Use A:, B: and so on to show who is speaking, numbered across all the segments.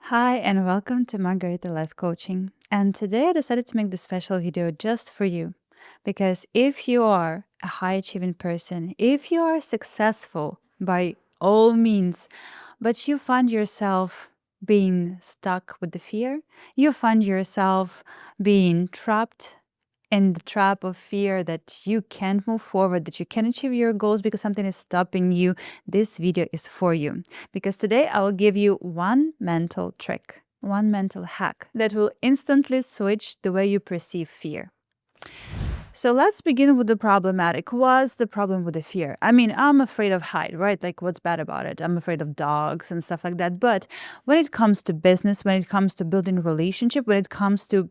A: Hi, and welcome to Margarita Life Coaching. And today I decided to make this special video just for you. Because if you are a high achieving person, if you are successful by all means, but you find yourself being stuck with the fear, you find yourself being trapped in the trap of fear that you can't move forward, that you can't achieve your goals because something is stopping you, this video is for you. Because today I will give you one mental trick, one mental hack that will instantly switch the way you perceive fear. So let's begin with the problematic. What's the problem with the fear? I mean, I'm afraid of height, right? Like, what's bad about it? I'm afraid of dogs and stuff like that. But when it comes to business, when it comes to building a relationship, when it comes to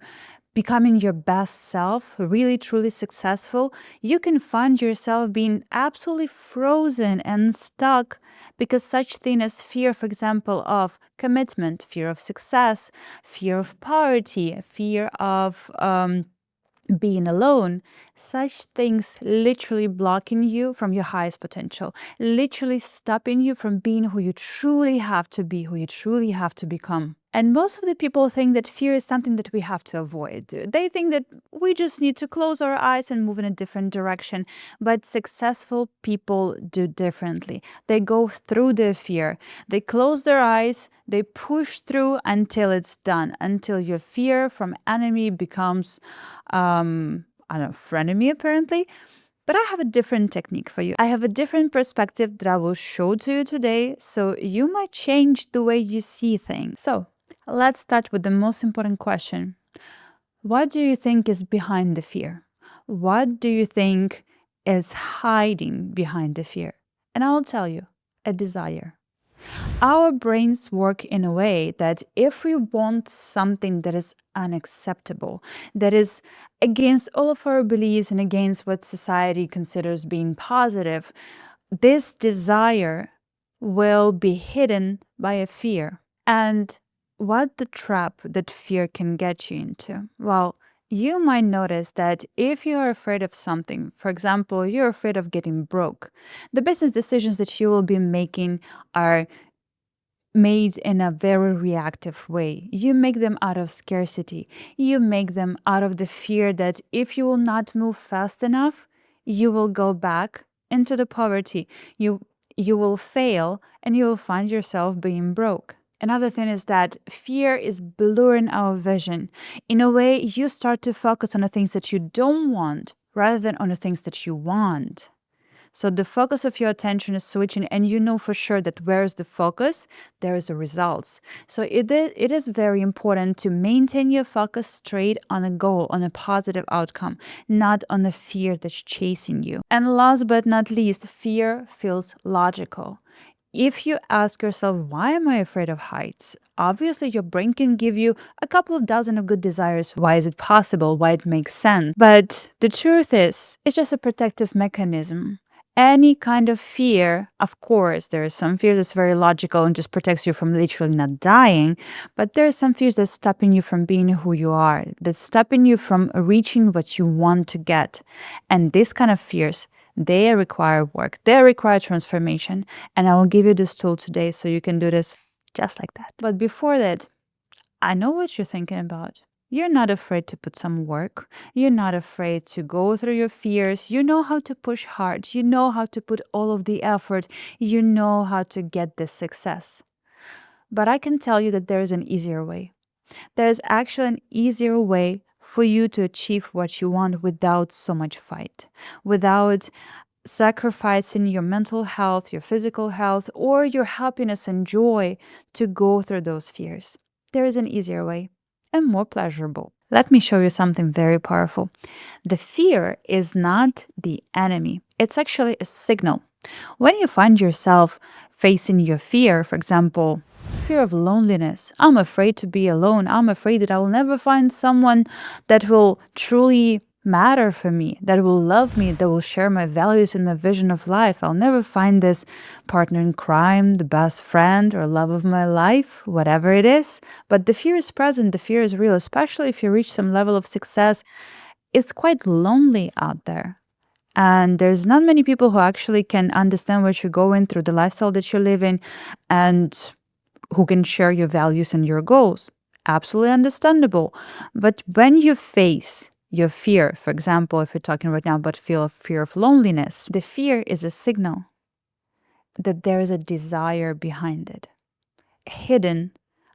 A: becoming your best self, really truly successful, you can find yourself being absolutely frozen and stuck because such thing as fear, for example, of commitment, fear of success, fear of poverty, fear of being alone, such things literally blocking you from your highest potential, literally stopping you from being who you truly have to be, who you truly have to become. And most of the people think that fear is something that we have to avoid. They think that we just need to close our eyes and move in a different direction. But successful people do differently. They go through their fear. They close their eyes. They push through until it's done, until your fear from enemy becomes, I don't know, frenemy apparently. But I have a different technique for you. I have a different perspective that I will show to you today, so you might change the way you see things. So let's start with the most important question. What do you think is behind the fear? What do you think is hiding behind the fear? And I'll tell you, a desire. Our brains work in a way that if we want something that is unacceptable, that is against all of our beliefs and against what society considers being positive, this desire will be hidden by a fear. And what the trap that fear can get you into? Well, you might notice that if you are afraid of something, for example, you're afraid of getting broke, the business decisions that you will be making are made in a very reactive way. You make them out of scarcity. You make them out of the fear that if you will not move fast enough, you will go back into the poverty. You will fail and you will find yourself being broke. Another thing is that fear is blurring our vision. In a way, you start to focus on the things that you don't want rather than on the things that you want. So the focus of your attention is switching, and you know for sure that where is the focus, there is the results. So it is very important to maintain your focus straight on a goal, on a positive outcome, not on the fear that's chasing you. And last but not least, fear feels logical. If you ask yourself, why am I afraid of heights? Obviously, your brain can give you a couple of dozen of good desires. Why is it possible? Why it makes sense? But the truth is, it's just a protective mechanism. Any kind of fear, of course, there is some fear that's very logical and just protects you from literally not dying, but there are some fears that's stopping you from being who you are, that's stopping you from reaching what you want to get. And these kind of fears, they require work, they require transformation, and I will give you this tool today so you can do this just like that. But before that, I know what you're thinking about. You're not afraid to put some work. You're not afraid to go through your fears. You know how to push hard. You know how to put all of the effort. You know how to get this success. But I can tell you that there is an easier way. There is actually an easier way for you to achieve what you want without so much fight, without sacrificing your mental health, your physical health, or your happiness and joy to go through those fears. There is an easier way and more pleasurable. Let me show you something very powerful. The fear is not the enemy, it's actually a signal. When you find yourself facing your fear, for example, fear of loneliness, I'm afraid to be alone, I'm afraid that I will never find someone that will truly matter for me, that will love me, that will share my values and my vision of life. I'll never find this partner in crime, the best friend or love of my life, whatever it is. But the fear is present, the fear is real, especially if you reach some level of success. It's quite lonely out there. And there's not many people who actually can understand what you're going through, the lifestyle that you're living, and who can share your values and your goals. Absolutely understandable. But when you face your fear, for example, if we're talking right now about fear of loneliness, the fear is a signal that there is a desire behind it, hidden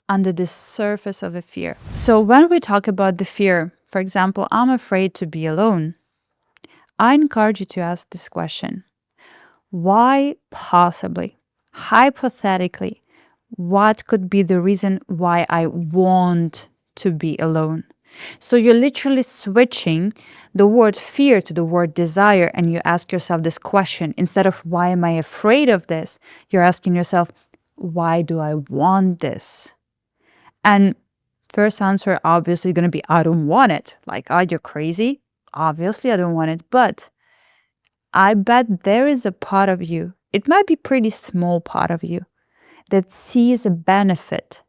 A: under the surface of a fear. So when we talk about the fear, for example, I'm afraid to be alone, I encourage you to ask this question. Why possibly, hypothetically, what could be the reason why I want to be alone? So you're literally switching the word fear to the word desire, and you ask yourself this question. Instead of why am I afraid of this, you're asking yourself, why do I want this? And first answer obviously going to be, I don't want it. Like, oh, you're crazy. Obviously, I don't want it. But I bet there is a part of you, it might be pretty small part of you, that sees a benefit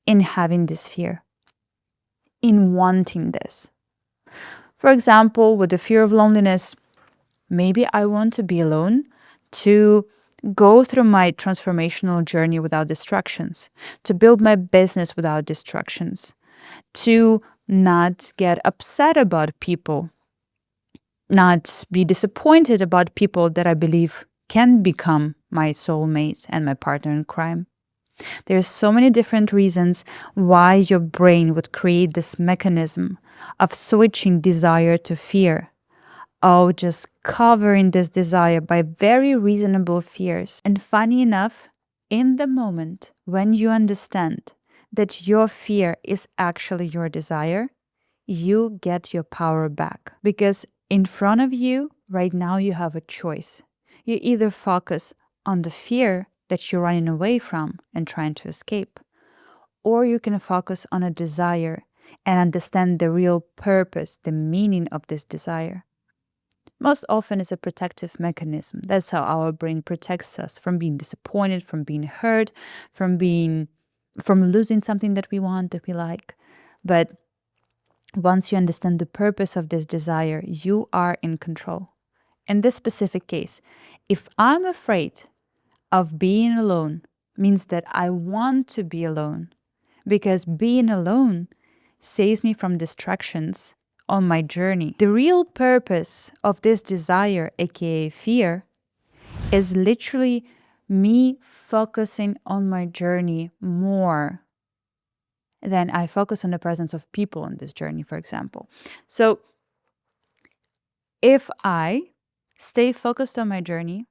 A: in having this fear, in wanting this. For example, with the fear of loneliness, maybe I want to be alone to go through my transformational journey without distractions, to build my business without distractions, to not get upset about people, not be disappointed about people that I believe can become my soulmate and my partner in crime. There's so many different reasons why your brain would create this mechanism of switching desire to fear. Oh, just covering this desire by very reasonable fears. And funny enough, in the moment when you understand that your fear is actually your desire, you get your power back. Because in front of you, right now, you have a choice. You either focus on the fear that you're running away from and trying to escape, or you can focus on a desire and understand the real purpose, the meaning of this desire. Most often it's a protective mechanism. That's how our brain protects us from being disappointed, from being hurt, from losing something that we want, that we like. But once you understand the purpose of this desire, you are in control. In this specific case, if I'm afraid of being alone, means that I want to be alone, because being alone saves me from distractions on my journey. The real purpose of this desire, aka fear, is literally me focusing on my journey more than I focus on the presence of people on this journey, for example. So if I stay focused on my journey,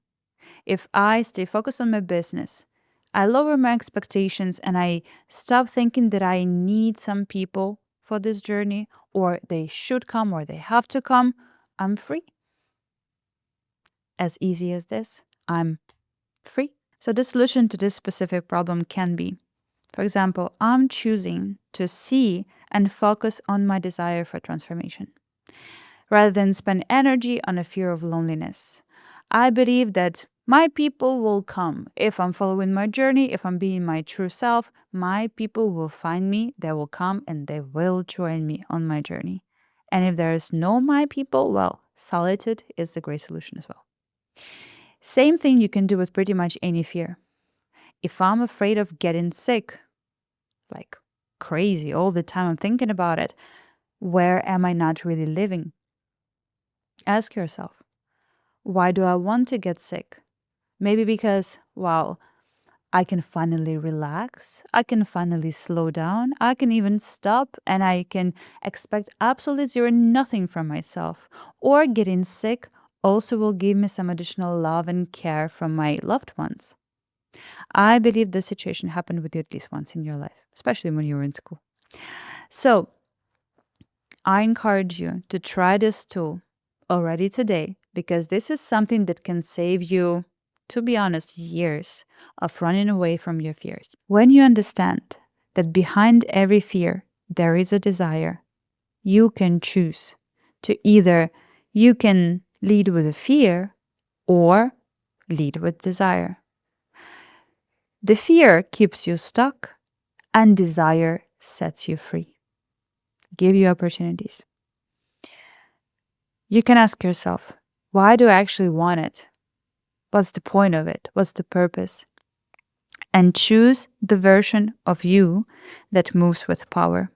A: if I stay focused on my business, I lower my expectations and I stop thinking that I need some people for this journey, or they should come, or they have to come, I'm free. As easy as this, I'm free. So the solution to this specific problem can be, for example, I'm choosing to see and focus on my desire for transformation, rather than spend energy on a fear of loneliness. I believe that my people will come. If I'm following my journey, if I'm being my true self, my people will find me, they will come, and they will join me on my journey. And if there is no my people, well, solitude is the great solution as well. Same thing you can do with pretty much any fear. If I'm afraid of getting sick, like crazy all the time, I'm thinking about it, where am I not really living? Ask yourself, why do I want to get sick? Maybe because, well, I can finally relax, I can finally slow down, I can even stop, and I can expect absolutely zero nothing from myself. Or getting sick also will give me some additional love and care from my loved ones. I believe this situation happened with you at least once in your life, especially when you were in school. So I encourage you to try this tool already today, because this is something that can save you, to be honest, years of running away from your fears. When you understand that behind every fear there is a desire, you can choose to either you can lead with a fear or lead with desire. The fear keeps you stuck and desire sets you free. Give you opportunities. You can ask yourself, why do I actually want it? What's the point of it? What's the purpose? and choose the version of you that moves with power.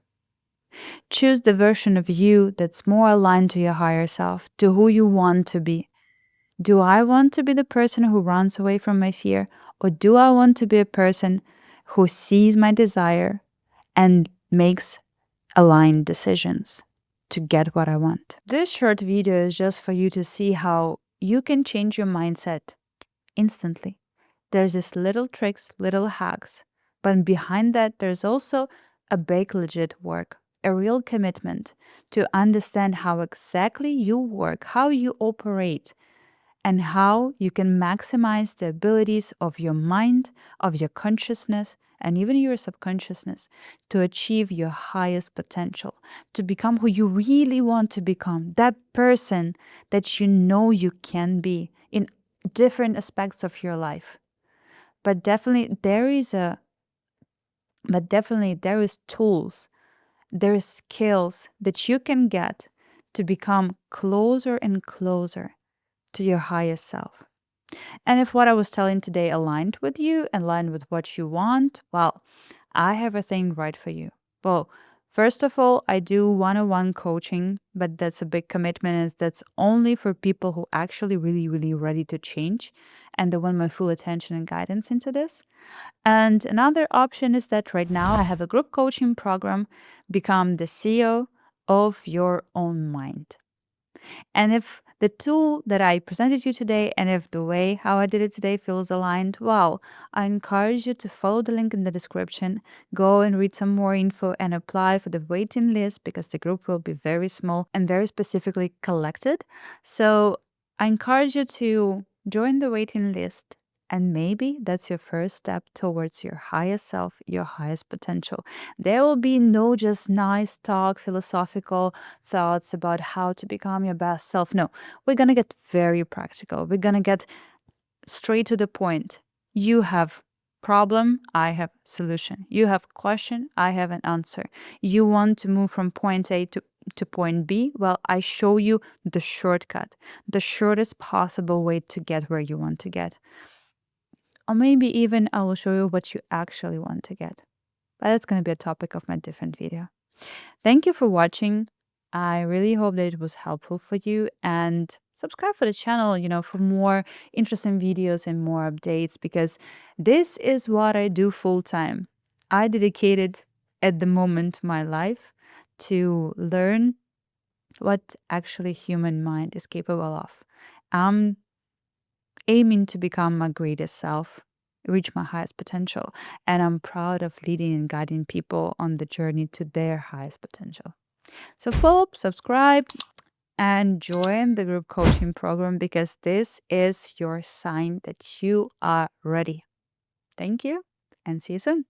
A: Choose the version of you that's more aligned to your higher self, to who you want to be. Do I want to be the person who runs away from my fear? Or do I want to be a person who sees my desire and makes aligned decisions to get what I want? This short video is just for you to see how you can change your mindset instantly. There's this little tricks, little hacks, but behind that, there's also a big legit work, a real commitment to understand how exactly you work, how you operate, and how you can maximize the abilities of your mind, of your consciousness, and even your subconsciousness to achieve your highest potential, to become who you really want to become, that person that you know you can be in different aspects of your life. But definitely there is tools, there is skills that you can get to become closer and closer to your highest self. And if what I was telling today aligned with you, aligned with what you want, well, I have a thing right for you. Well, first of all, I do one-on-one coaching, but that's a big commitment, and that's only for people who actually really ready to change and they want my full attention and guidance into this. And another option is that right now I have a group coaching program, Become the CEO of Your Own Mind. And if the tool that I presented you today and if the way how I did it today feels aligned, well, I encourage you to follow the link in the description, go and read some more info and apply for the waiting list because the group will be very small and very specifically collected. So I encourage you to join the waiting list. And maybe that's your first step towards your highest self, your highest potential. There will be no just nice talk, philosophical thoughts about how to become your best self. No, we're going to get very practical. We're going to get straight to the point. You have problem, I have solution. You have question, I have an answer. You want to move from point A to point B? Well, I show you the shortcut, the shortest possible way to get where you want to get. Or maybe even I will show you what you actually want to get. But that's going to be a topic of my different video. Thank you for watching. I really hope that it was helpful for you, and subscribe for the channel, for more interesting videos and more updates, because this is what I do full time. I dedicated at the moment my life to learn what actually human mind is capable of. I'm aiming to become my greatest self, reach my highest potential, and I'm proud of leading and guiding people on the journey to their highest potential. So follow, subscribe, and join the group coaching program because this is your sign that you are ready. Thank you and see you soon.